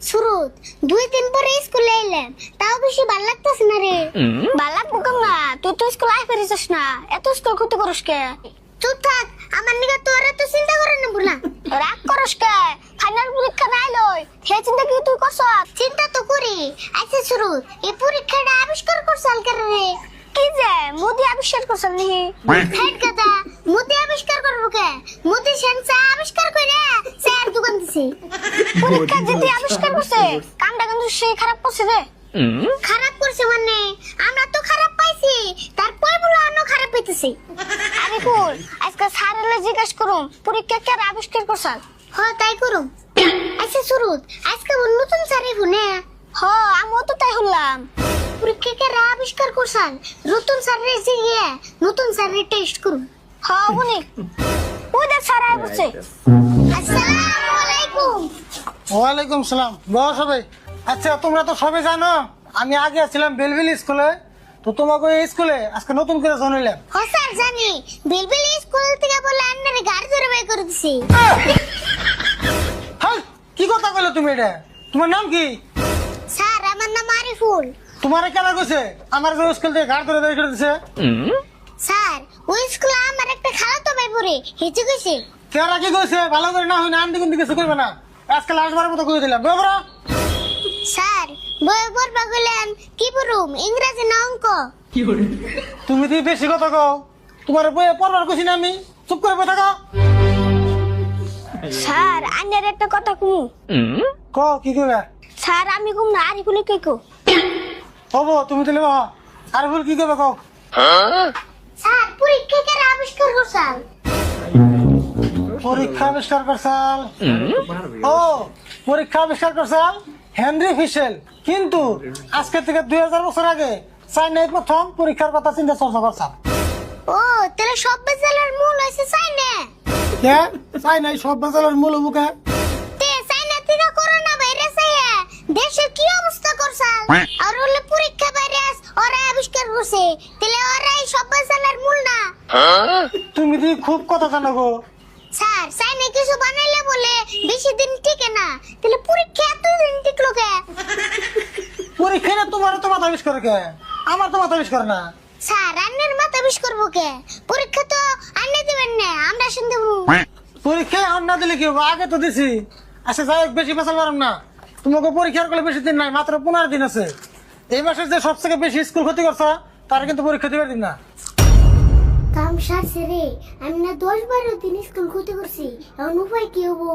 সুরত 2 দিন পরে স্কুলে এলাম, তাও বেশি ভালো লাগতেছে না রে। ভালো লাগবো কেমন? তুই তো স্কুল আই ফেরিস না, এত স্কুল ক্ষতি করস কে? চুপ থাক, আমার নিগা তোর এত চিন্তা করে না বুলা। রাগ করস কে? ফাইনাল পরীক্ষা নাই লই, হে চিন্তা কি তুই করছ? চিন্তা তো করি। আচ্ছা সুরত, এই পরীক্ষাটা আবিষ্কার করছাল কেন রে? কি যে মোদি আবিষ্কার করছাল নি? হেড কথা, মোদি আবিষ্কার করবো কে? মোদি সেন্সা আবিষ্কার কইরা স্যার দোকান দিছে। পরীক্ষা যদি আবিষ্কার করছে, কামটা কিন্তু সে খারাপ করছে রে। খারাপ করছে মানে আমরা তো খারাপ পাইছি, তারপর বলো অন্য খারাপ পাইতেছি। আরে কুল, আজকে স্যারের জিজ্ঞেস করুম পরীক্ষা কে আবিষ্কার করছাল? হ তাই করুম। আচ্ছা সুরত, আজকে নতুন স্যারে শুনে। হ আমিও তো তাই হলাম। পরীক্ষা কে আবিষ্কার করছাল, নতুন স্যারের জিগে নতুন স্যারের টেস্ট করুম। হ বনি, ওই দেখ স্যার আই বসে। আসসালামু আলাইকুম। ওয়ালাইকুম সালাম। বস সবাই। আচ্ছা তোমরা তো সবাই জানো আমি আগে ছিলাম বেলবিল স্কুলে, তো তোমাকে এই স্কুলে আজকে নতুন করে জানাইলাম। হ স্যার জানি, বিলবিল স্কুল থেকে বলে আন্নারে গাড়ি ধরে বের করে দিছি। হ্যাঁ কি কথা কইলে তুমি? এটা তোমার নাম কি? স্যার আমার নাম আরিফুল। তোমারে কেন কইছে আমার যে স্কুল থেকে গাড়ি ধরে বের করে দিছে? স্যার ওই স্কুলে আমার একটা খালাতো ভাই পড়ে, হেঁচে গেছে। কেরা কি কইছে? ভালো করে না হয় না আন্টি কিন্তু কিছু করবে না, আজকে লাস্টবারের মতো কই দিলাম। বড় স্যার বই পড়বা গেলেন কি পড়ুম, ইংরেজি না অঙ্ক? তুমি তো বেশি কথা কও, তোমার বইয়ে পড়বার কইছি না আমি, চুপ করে বসে থাকো। স্যার আন্নার একটা কথা কমু। কও কি কইবা? স্যার আমি কম না, আরিফুল কি কো? হবো তুমি তাহলে বাবা আর বল কি কইবা কও। স্যার পরীক্ষা কে আবিষ্কার করছাল? পরীক্ষা আবিষ্কার করছাল? ও পরীক্ষা আবিষ্কার করছাল হেনরি ফিশেল। কিন্তু আজকে থেকে 2000 বছর আগে চাইনায় প্রথম পরীক্ষার কথা চিন্তা চর্চা করছাল। ও তাহলে সব বেজালের মূল হইছে চাইনা। কে চাইনায় সব বাজারের মূল বুকে? তে চাইনা থেকে করোনা ভাইরাস আইয়া দেশের কি অবস্থা করছাল? আর হলে পরীক্ষা ভাইরাস ওরা আবিষ্কার করছে, তাহলে ওরাই সব বেজালের মূল না? তুমি দি খুব কথা জানো গো। স্যার চাইনা কিছু বানাইলে বলে বেশি দিন টিকে না, তাহলে পরীক্ষা এতদিন টিকলো কে? পরীক্ষা না তোমার তো মাথা আবিষ্কার কে, আমার তো মাথা আবিষ্কার না। স্যার আন্নের মাথা বিষ করবো কে? পরীক্ষা তো আন্নে দিবেন না, আমরা শুনতে পরীক্ষায় আর না দিলে কি হবে? আগে তো দিছি। আচ্ছা যাই হোক, বেশি পেছাল পারম না। তোমাকে পরীক্ষার করলে বেশি দিন নাই, মাত্র 15 দিন আছে। এই মাসের যে সবথেকে বেশি স্কুল ক্ষতি করছে তার কিন্তু পরীক্ষা দিবার দিন না। কাম সারছে রে, আমি না 10-12 দিন স্কুল ক্ষতি করছি, এখন উপায় কি হবো?